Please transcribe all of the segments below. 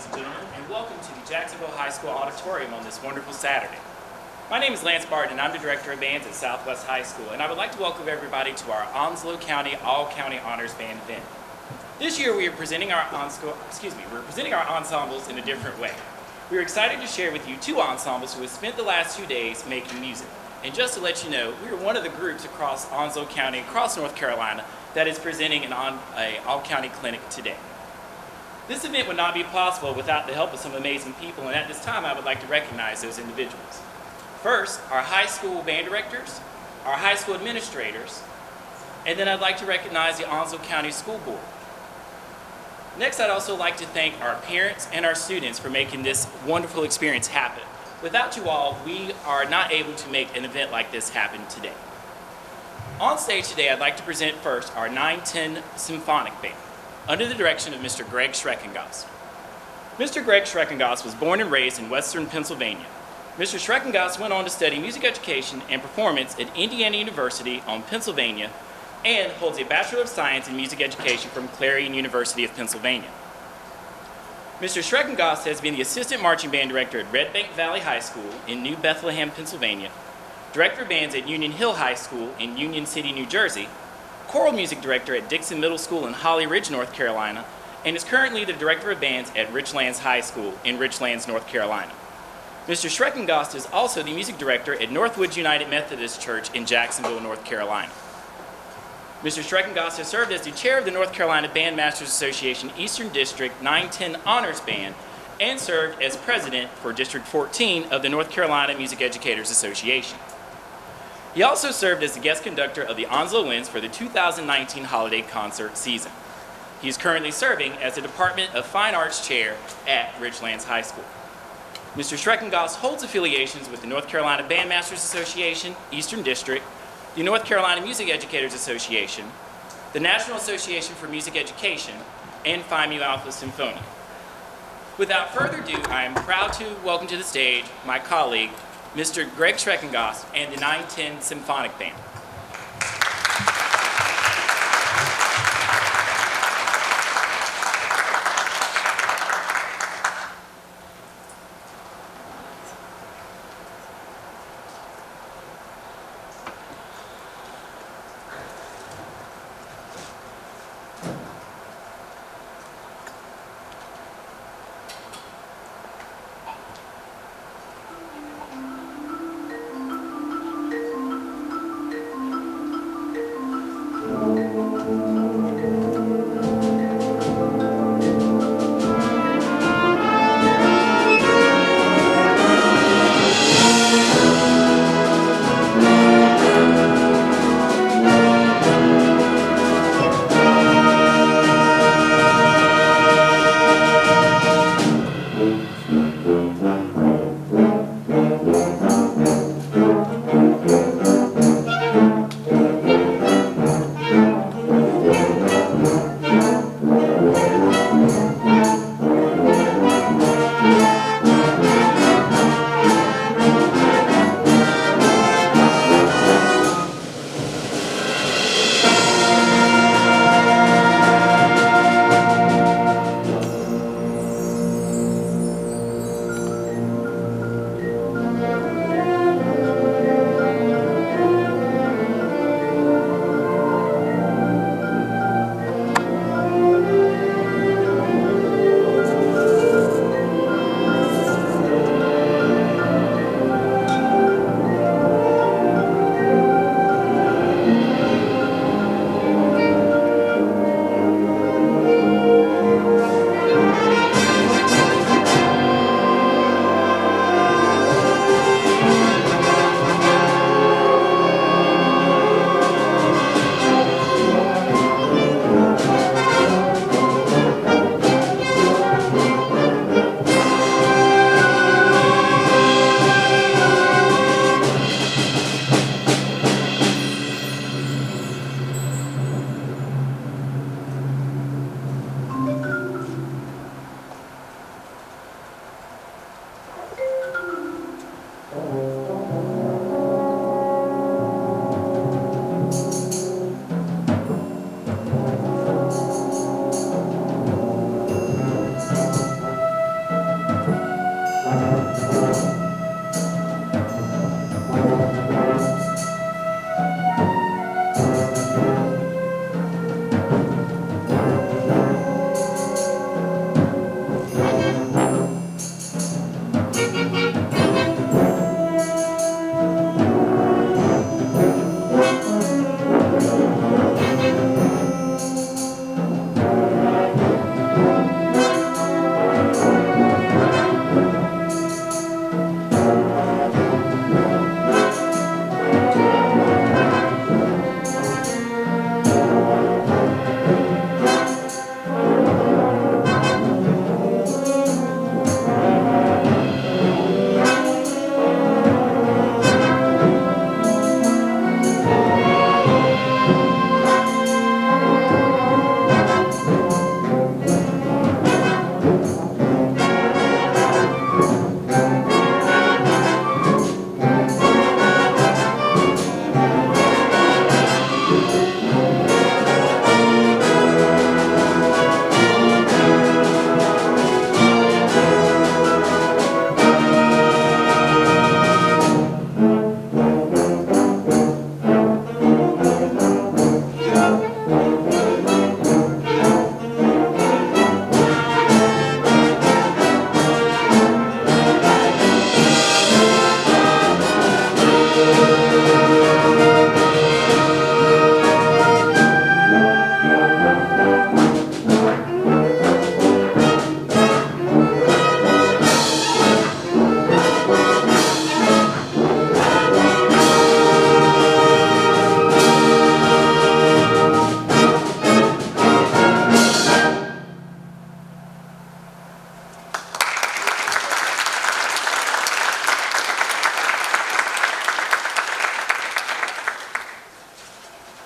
ladies and gentlemen, and welcome to the Jacksonville High School Auditorium on this wonderful Saturday. My name is Lance Barton, and I'm the Director of Bands at Southwest High School, and I would like to welcome everybody to our Onslow County All-County Honors Band event. This year we are presenting our ensembles in a different way. We are excited to share with you two ensembles who have spent the last 2 days making music. And just to let you know, we are one of the groups across Onslow County, across North Carolina, that is presenting an all-county clinic today. This event would not be possible without the help of some amazing people, and at this time I would like to recognize those individuals. First, our high school band directors, our high school administrators, and then I'd like to recognize the Onslow County School Board. Next, I'd also like to thank our parents and our students for making this wonderful experience happen. Without you all, we are not able to make an event like this happen today. On stage today, I'd like to present first our 910 Symphonic Band, under the direction of Mr. Greg Shreckengost. Mr. Greg Shreckengost was born and raised in Western Pennsylvania. Mr. Shreckengost went on to study music education and performance at Indiana University on Pennsylvania and holds a Bachelor of Science in Music Education from Clarion University of Pennsylvania. Mr. Shreckengost has been the Assistant Marching Band Director at Red Bank Valley High School in New Bethlehem, Pennsylvania, Director of Bands at Union Hill High School in Union City, New Jersey, Choral Music Director at Dixon Middle School in Holly Ridge, North Carolina, and is currently the Director of Bands at Richlands High School in Richlands, North Carolina. Mr. Shreckengost is also the Music Director at Northwoods United Methodist Church in Jacksonville, North Carolina. Mr. Shreckengost has served as the Chair of the North Carolina Bandmasters Association Eastern District 910 Honors Band and served as President for District 14 of the North Carolina Music Educators Association. He also served as the guest conductor of the Onslow Winds for the 2019 holiday concert season. He is currently serving as the Department of Fine Arts Chair at Richlands High School. Mr. Shreckengost holds affiliations with the North Carolina Bandmasters Association, Eastern District, the North Carolina Music Educators Association, the National Association for Music Education, and Phi Mu Alpha Symphonic. Without further ado, I am proud to welcome to the stage my colleague, Mr. Greg Shreckengost and the 910 Symphonic Band.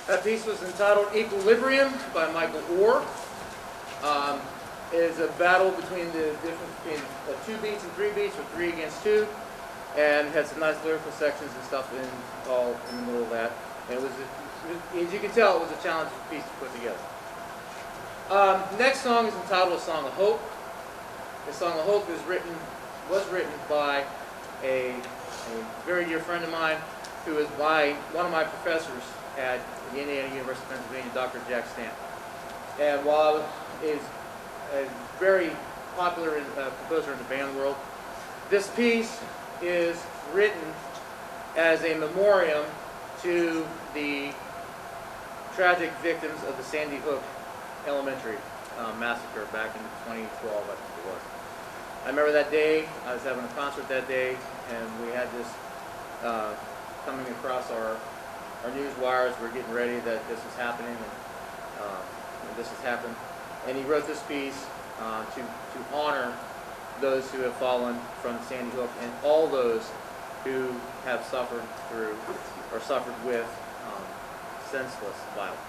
That piece was entitled Equilibrium by Michael Orr. It is a battle between the difference between 2 beats and 3 beats, or 3 against 2, and had some nice lyrical sections and stuff all in the middle of that. And it was, as you can tell, it was a challenging piece to put together. Next song is entitled A Song of Hope. The Song of Hope was written by a very dear friend of mine who is one of my professors at the Indiana University of Pennsylvania, Dr. Jack Stamp. And while is a very popular composer in the band world, this piece is written as a memoriam to the tragic victims of the Sandy Hook Elementary massacre back in 2012, I think it was. I remember that day. I was having a concert that day, and we had this coming across our news wires. We're getting ready that this was happening, and this has happened. And he wrote this piece to honor those who have fallen from Sandy Hook and all those who have suffered through or suffered with senseless violence.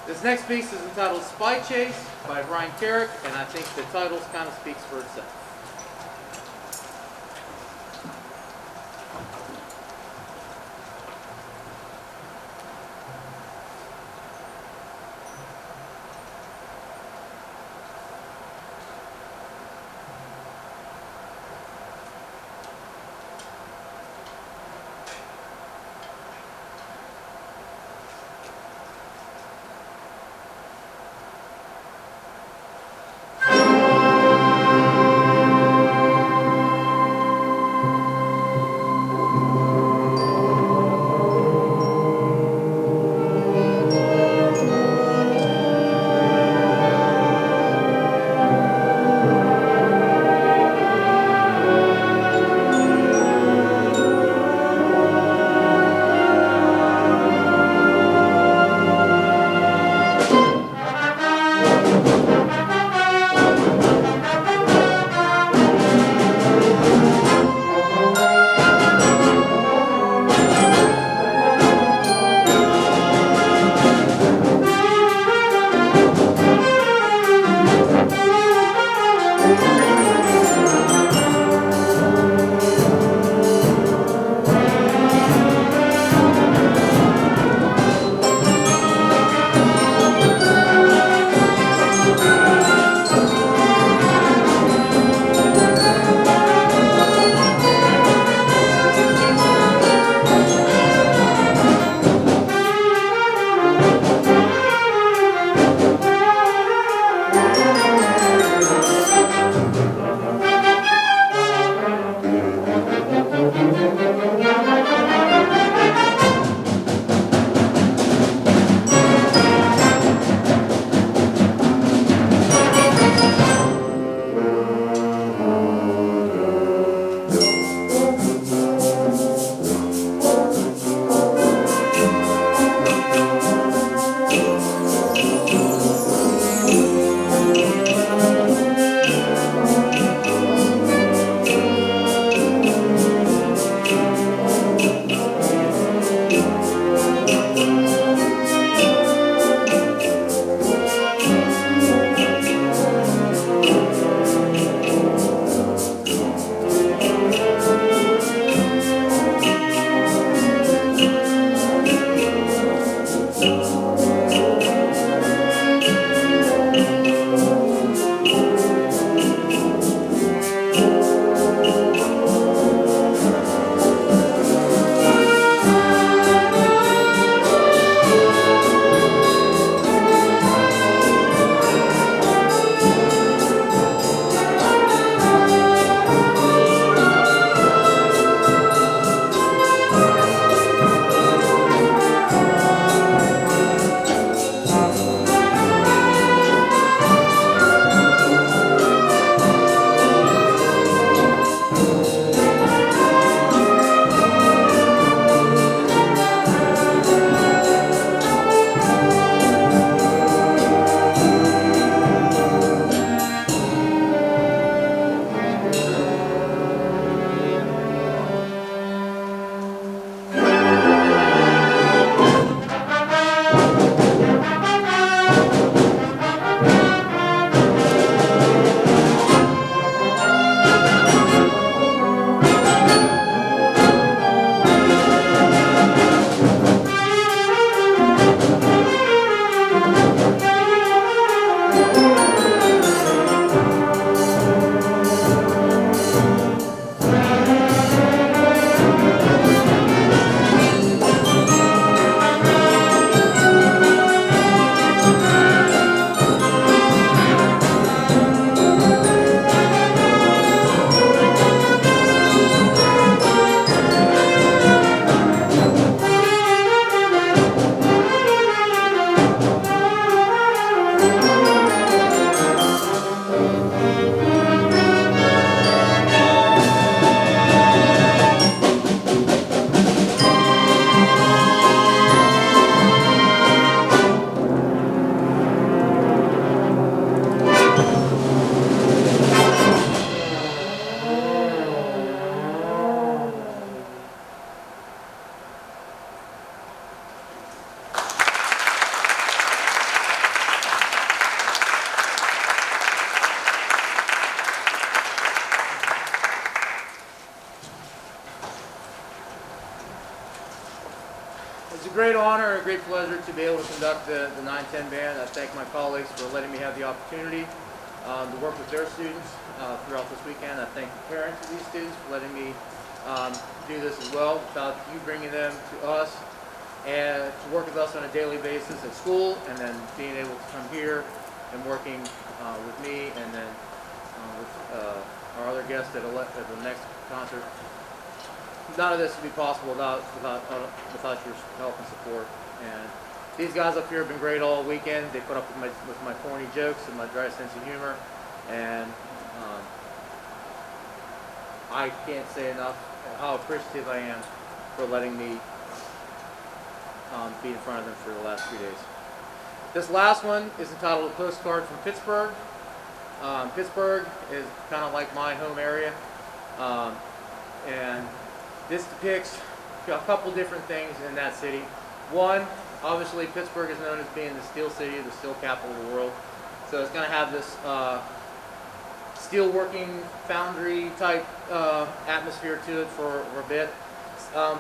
This next piece is entitled Spy Chase by Brian Carrick, and I think the title kind of speaks for itself. great honor and a great pleasure to be able to conduct the 910 band. I thank my colleagues for letting me have the opportunity to work with their students throughout this weekend. I thank the parents of these students for letting me do this as well, without you bringing them to us and to work with us on a daily basis at school, and then being able to come here and working with me, and then with our other guests at the next concert. None of this would be possible without your help and support. And these guys up here have been great all weekend. They put up with my corny jokes and my dry sense of humor, and I can't say enough how appreciative I am for letting me be in front of them for the last 3 days. This last one is entitled "A Postcard from Pittsburgh." Pittsburgh is kind of like my home area, and this depicts a couple different things in that city. One, obviously Pittsburgh is known as being the steel city, the steel capital of the world. So it's going to have this steel working foundry type atmosphere to it for a bit.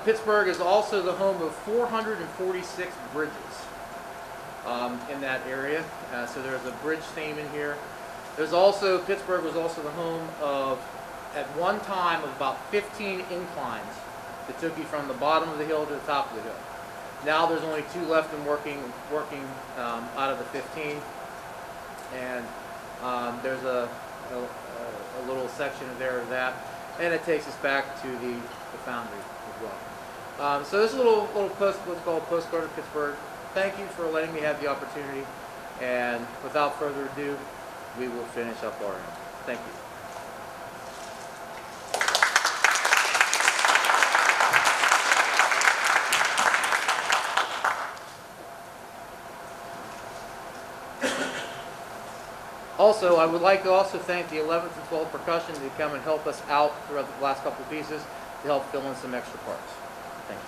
Pittsburgh is also the home of 446 bridges in that area. So there's a bridge theme in here. Pittsburgh was also the home of, at one time, of about 15 inclines that took you from the bottom of the hill to the top of the hill. Now there's only 2 left and working out of the 15, and there's a little section there of that, and it takes us back to the foundry as well. So this is what's called Postcard of Pittsburgh. Thank you for letting me have the opportunity, and without further ado, we will finish up our end. Thank you. Also, I would like to also thank the 11th and 12th percussion to come and help us out throughout the last couple of pieces to help fill in some extra parts. Thank you.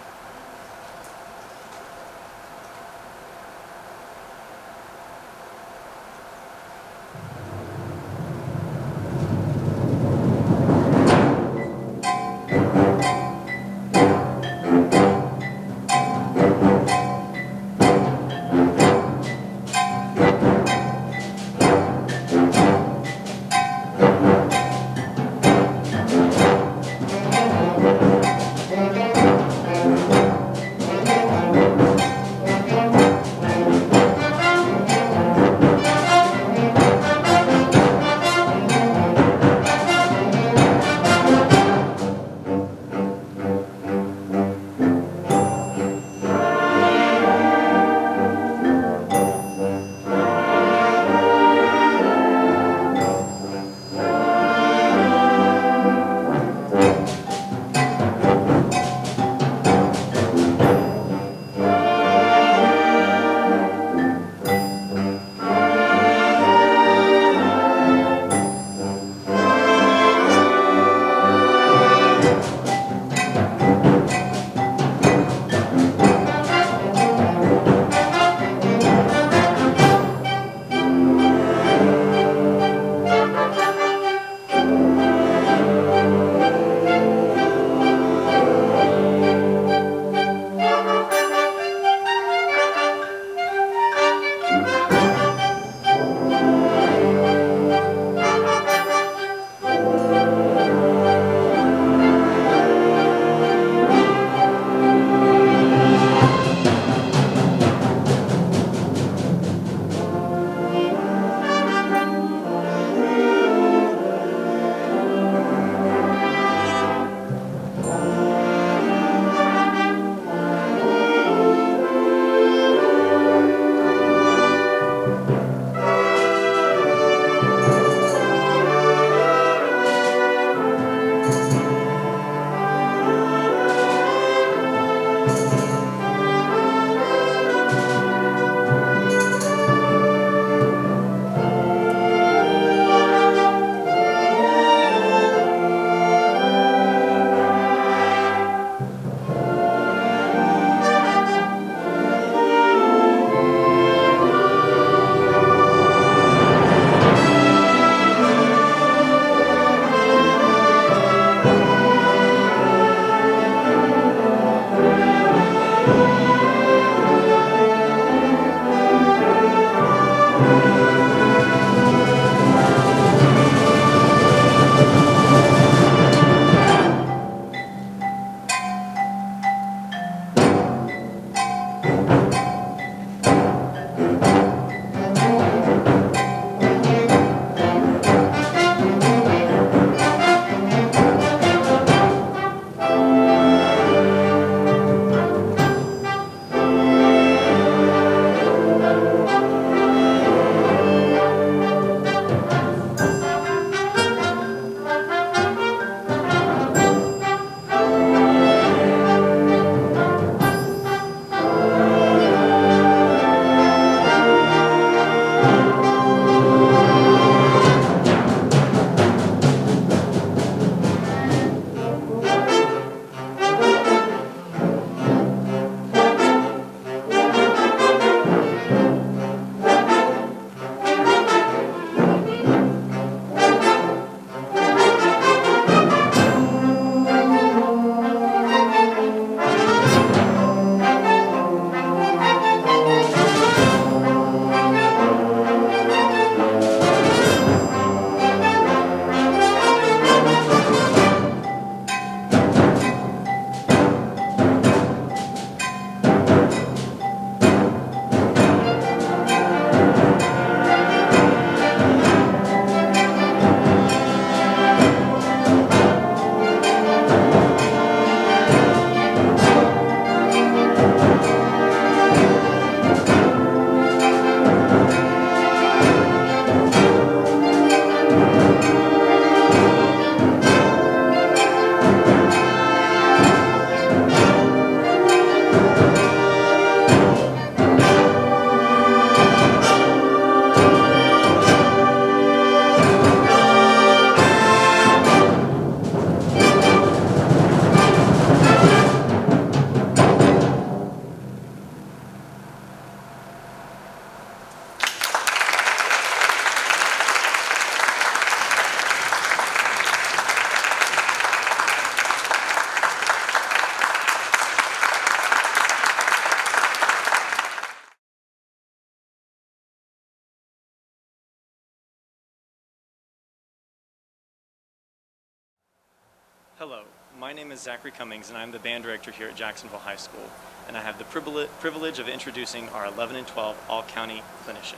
Hello, my name is Zachary Cummings and I'm the band director here at Jacksonville High School, and I have the privilege of introducing our 11 and 12 all-county clinician.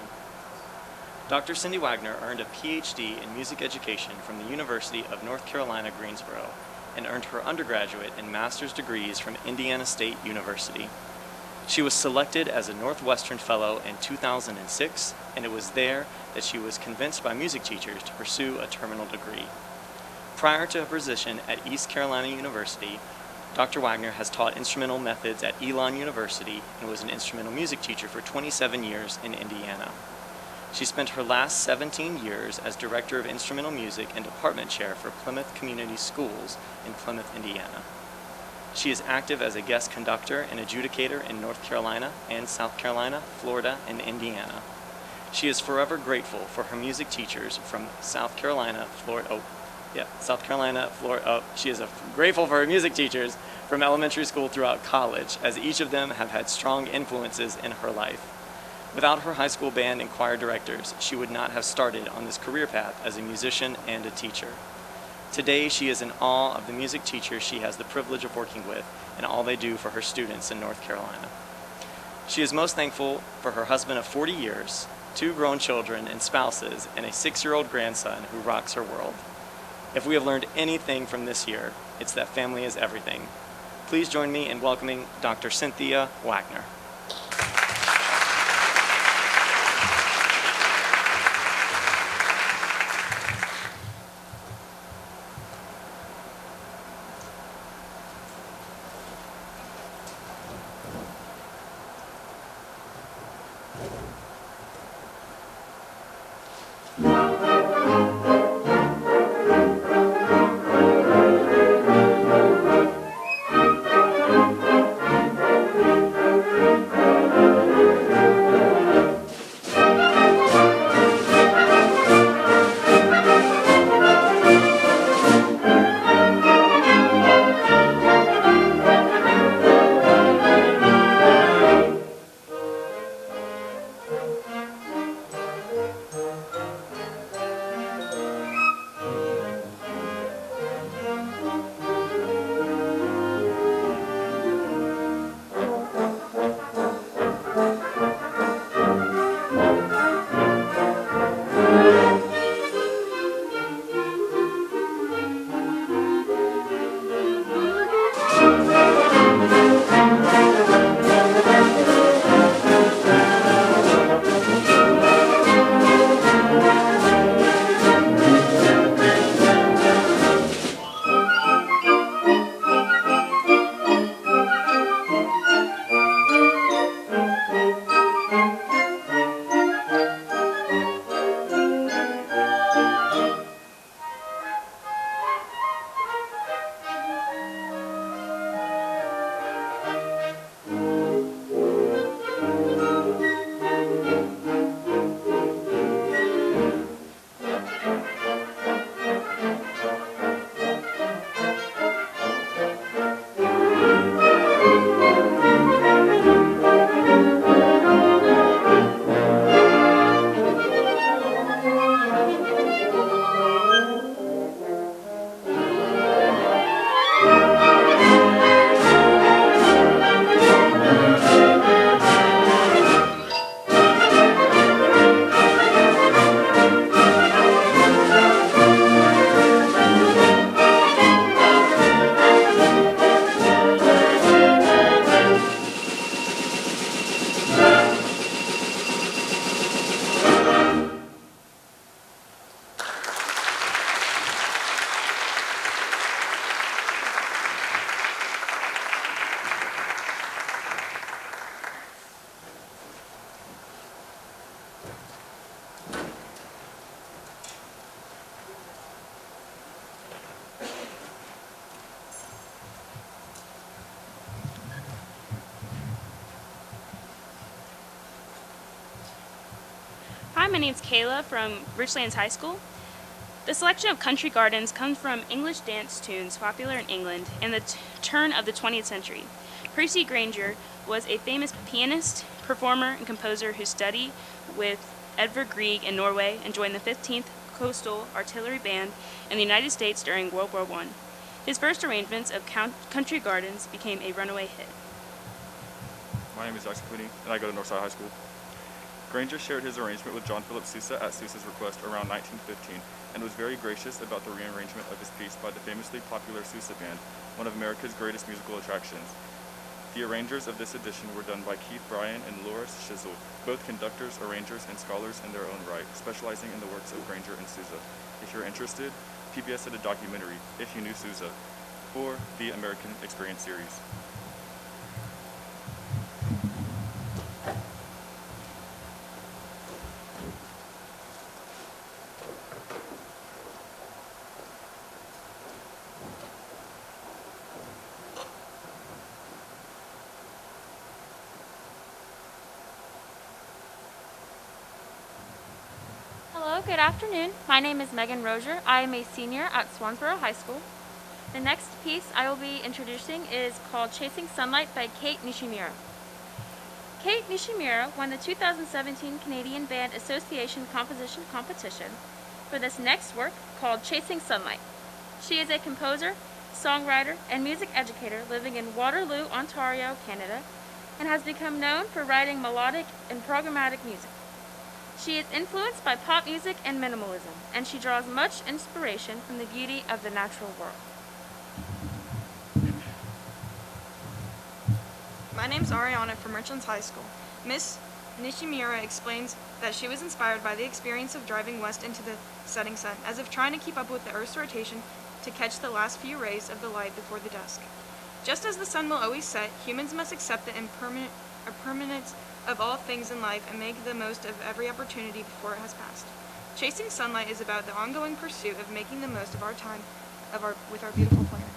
Dr. Cindy Wagoner earned a PhD in music education from the University of North Carolina, Greensboro, and earned her undergraduate and master's degrees from Indiana State University. She was selected as a Northwestern Fellow in 2006, and it was there that she was convinced by music teachers to pursue a terminal degree. Prior to her position at East Carolina University, Dr. Wagoner has taught instrumental methods at Elon University and was an instrumental music teacher for 27 years in Indiana. She spent her last 17 years as Director of Instrumental Music and Department Chair for Plymouth Community Schools in Plymouth, Indiana. She is active as a guest conductor and adjudicator in North Carolina and South Carolina, Florida, and Indiana. She is forever grateful for her music teachers from South Carolina, Florida. She is grateful for her music teachers from elementary school throughout college, as each of them have had strong influences in her life. Without her high school band and choir directors, she would not have started on this career path as a musician and a teacher. Today, she is in awe of the music teachers she has the privilege of working with and all they do for her students in North Carolina. She is most thankful for her husband of 40 years, 2 grown children and spouses, and a 6-year-old grandson who rocks her world. If we have learned anything from this year, it's that family is everything. Please join me in welcoming Dr. Cynthia Wagoner. Hi, my name's Kayla from Richlands High School. The selection of country gardens comes from English dance tunes popular in England in the turn of the 20th century. Percy Grainger was a famous pianist, performer, and composer who studied with Edvard Grieg in Norway and joined the 15th Coastal Artillery Band in the United States during World War I. His first arrangements of Country Gardens became a runaway hit. My name is Jackson Cooney, and I go to Northside High School. Granger shared his arrangement with John Philip Sousa at Sousa's request around 1915, and was very gracious about the rearrangement of his piece by the famously popular Sousa Band, one of America's greatest musical attractions. The arrangers of this edition were done by Keith Bryan and Loris Shizzle, both conductors, arrangers, and scholars in their own right, specializing in the works of Granger and Sousa. If you're interested, PBS did a documentary, If You Knew Sousa, for the American Experience series. Hello, good afternoon. My name is Megan Rozier. I am a senior at Swansboro High School. The next piece I will be introducing is called Chasing Sunlight by Kate Nishimura. Kate Nishimura won the 2017 Canadian Band Association Composition Competition for this next work called Chasing Sunlight. She is a composer, songwriter, and music educator living in Waterloo, Ontario, Canada, and has become known for writing melodic and programmatic music. She is influenced by pop music and minimalism, and she draws much inspiration from the beauty of the natural world. My name's Ariana from Richlands High School. Miss Nishimura explains that she was inspired by the experience of driving west into the setting sun, as if trying to keep up with the Earth's rotation to catch the last few rays of the light before the dusk. Just as the sun will always set, humans must accept the impermanence of all things in life and make the most of every opportunity before it has passed. Chasing Sunlight is about the ongoing pursuit of making the most of our time with our beautiful planet.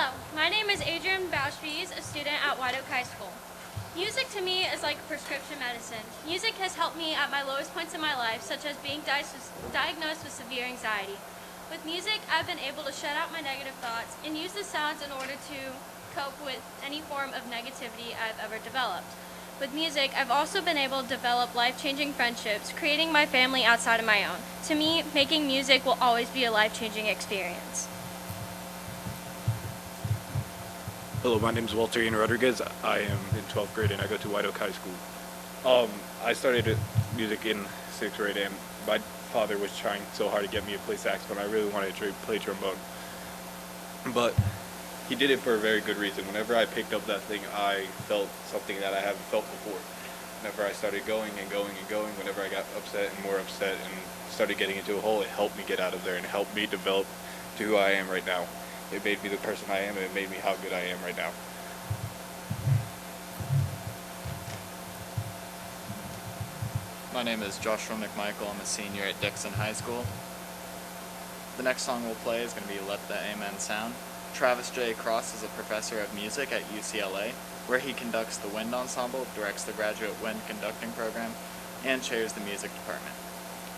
Hello, my name is Adrian Bauschwies, a student at White Oak High School. Music to me is like prescription medicine. Music has helped me at my lowest points in my life, such as being diagnosed with severe anxiety. With music, I've been able to shut out my negative thoughts and use the sounds in order to cope with any form of negativity I've ever developed. With music, I've also been able to develop life-changing friendships, creating my family outside of my own. To me, making music will always be a life-changing experience. Hello, my name is Walter Ian Rodriguez. I am in 12th grade and I go to White Oak High School. I started music in 6th grade and my father was trying so hard to get me to play saxophone. I really wanted to play trombone. But he did it for a very good reason. Whenever I picked up that thing, I felt something that I haven't felt before. Whenever I started going and going and going, whenever I got upset and more upset and started getting into a hole, it helped me get out of there and helped me develop to who I am right now. It made me the person I am, and it made me how good I am right now. My name is Joshua McMichael. I'm a senior at Dixon High School. The next song we'll play is going to be Let the Amen Sound. Travis J. Cross is a professor of music at UCLA, where he conducts the wind ensemble, directs the graduate wind conducting program, and chairs the music department.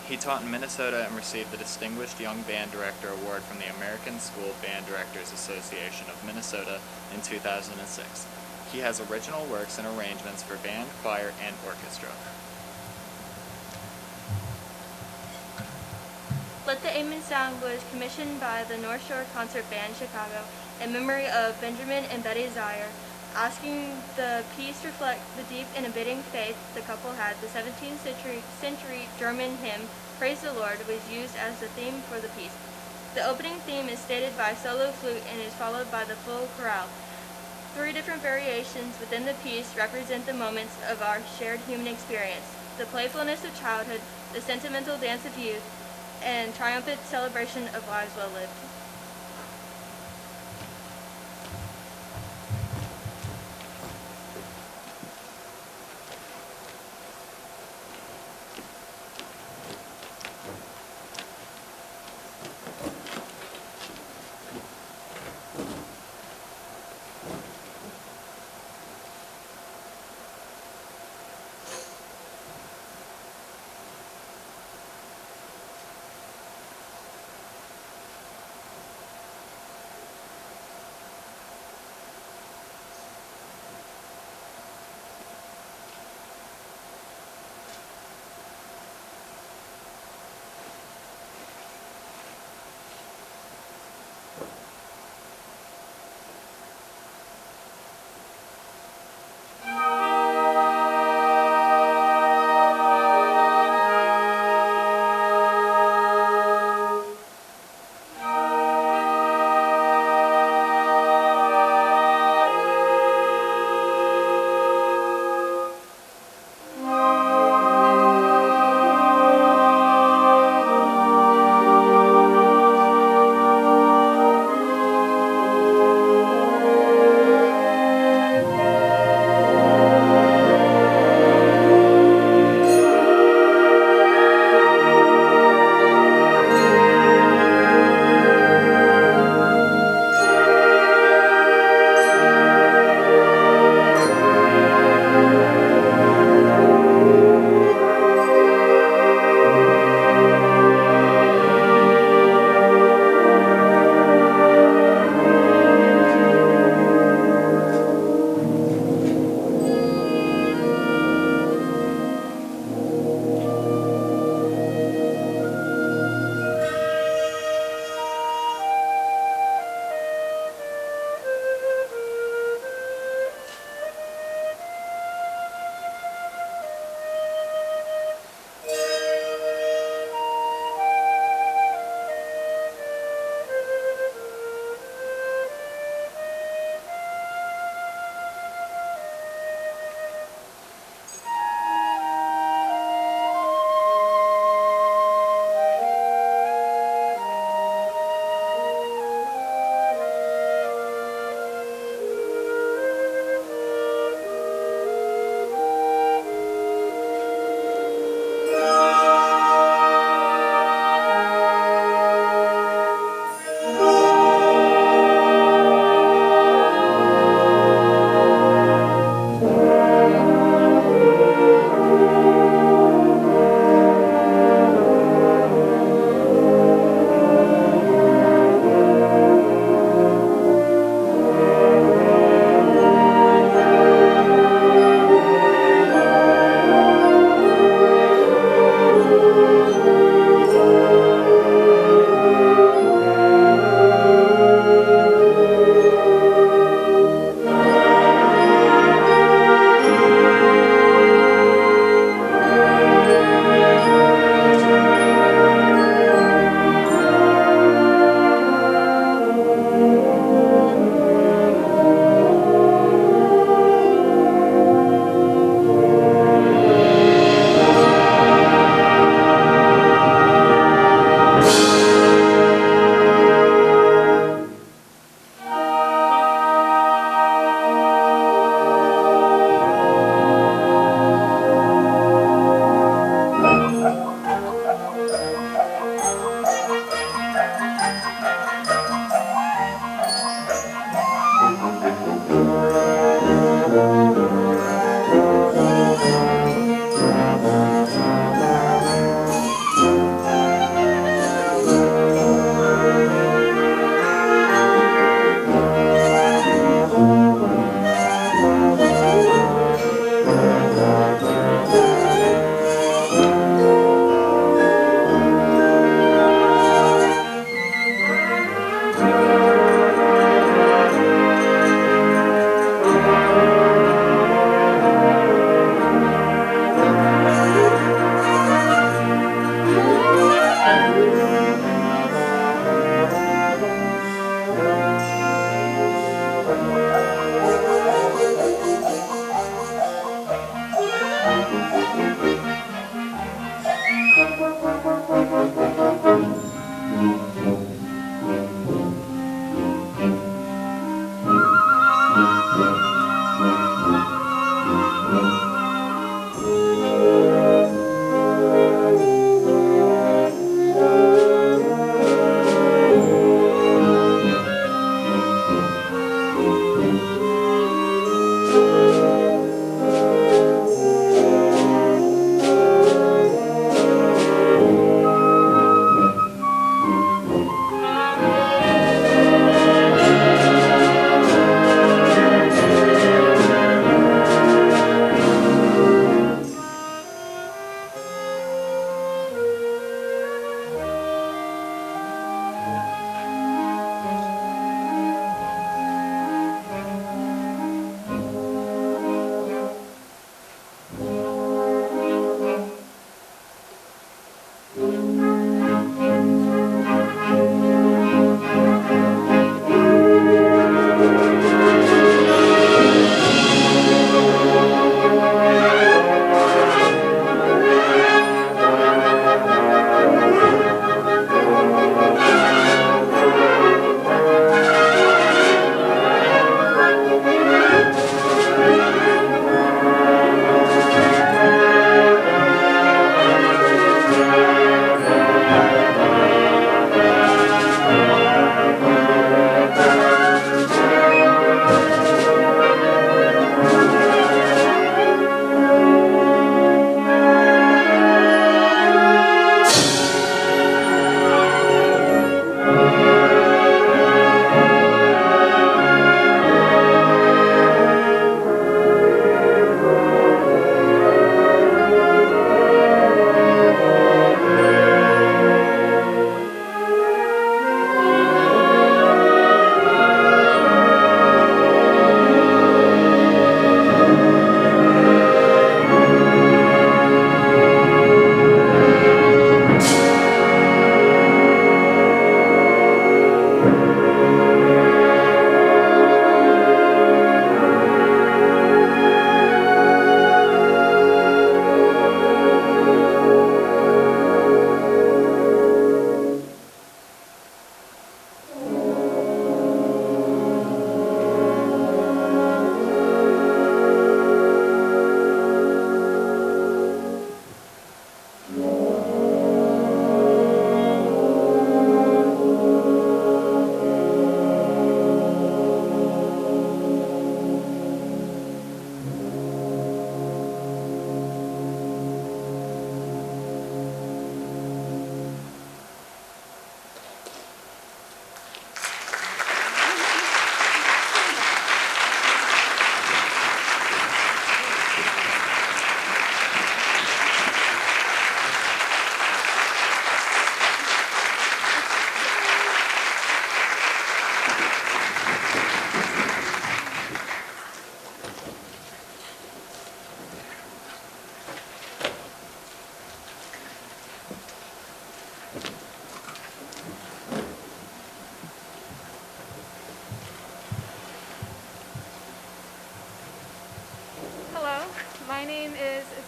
He taught in Minnesota and received the Distinguished Young Band Director Award from the American School Band Directors Association of Minnesota in 2006. He has original works and arrangements for band, choir, and orchestra. Let the Amen Sound was commissioned by the North Shore Concert Band Chicago in memory of Benjamin and Betty Zier, asking the piece to reflect the deep and abiding faith the couple had. The 17th century German hymn, Praise the Lord, was used as the theme for the piece. The opening theme is stated by solo flute and is followed by the full chorale. 3 different variations within the piece represent the moments of our shared human experience: the playfulness of childhood, the sentimental dance of youth, and triumphant celebration of lives well lived.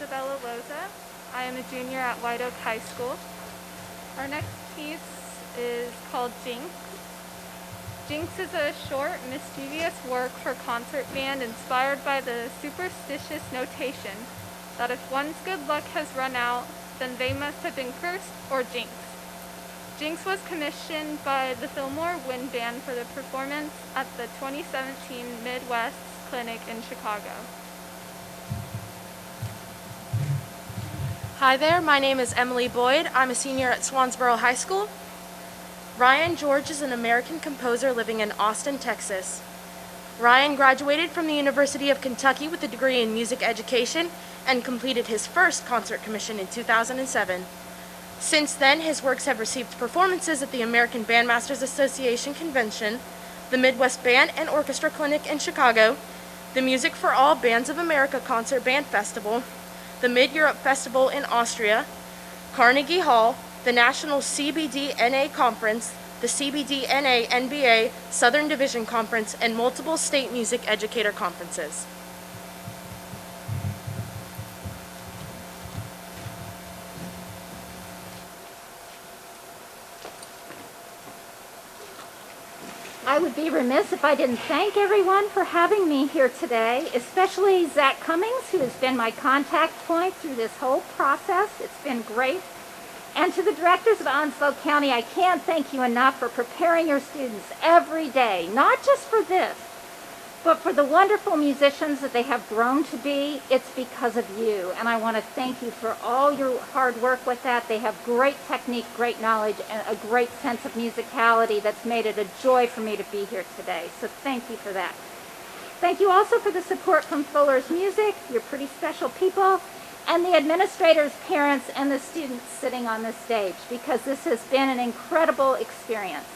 Isabella Loza. I am a junior at White Oak High School. Our next piece is called Jinx. Jinx is a short, mischievous work for concert band inspired by the superstitious notation that if one's good luck has run out, then they must have been cursed or jinxed. Jinx was commissioned by the Fillmore Wind Band for the performance at the 2017 Midwest Clinic in Chicago. Hi there, my name is Emily Boyd. I'm a senior at Swansboro High School. Ryan George is an American composer living in Austin, Texas. Ryan graduated from the University of Kentucky with a degree in music education and completed his first concert commission in 2007. Since then, his works have received performances at the American Bandmasters Association Convention, the Midwest Band and Orchestra Clinic in Chicago, the Music for All Bands of America Concert Band Festival, the Mid-Europe Festival in Austria, Carnegie Hall, the National CBD-NA Conference, the CBD-NA NBA Southern Division Conference, and multiple state music educator conferences. I would be remiss if I didn't thank everyone for having me here today, especially Zach Cummings, who has been my contact point through this whole process. It's been great. And to the directors of Onslow County, I can't thank you enough for preparing your students every day, not just for this, but for the wonderful musicians that they have grown to be. It's because of you, and I want to thank you for all your hard work with that. They have great technique, great knowledge, and a great sense of musicality that's made it a joy for me to be here today, so thank you for that. Thank you also for the support from Fuller's Music. You're pretty special people, and the administrators, parents, and the students sitting on this stage, because this has been an incredible experience.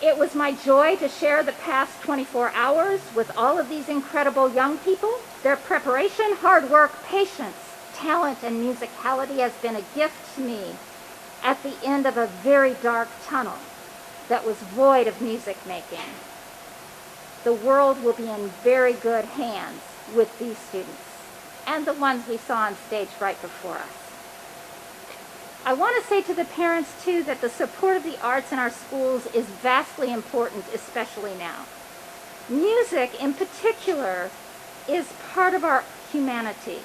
It was my joy to share the past 24 hours with all of these incredible young people. Their preparation, hard work, patience, talent, and musicality has been a gift to me at the end of a very dark tunnel that was void of music making. The world will be in very good hands with these students and the ones we saw on stage right before us. I want to say to the parents, too, that the support of the arts in our schools is vastly important, especially now. Music, in particular, is part of our humanity.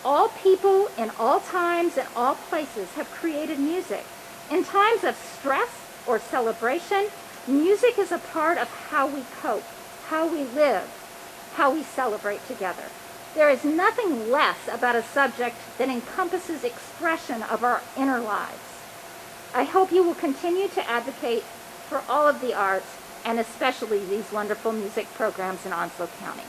All people in all times and all places have created music. In times of stress or celebration, music is a part of how we cope, how we live, how we celebrate together. There is nothing less about a subject that encompasses expression of our inner lives. I hope you will continue to advocate for all of the arts, and especially these wonderful music programs in Onslow County.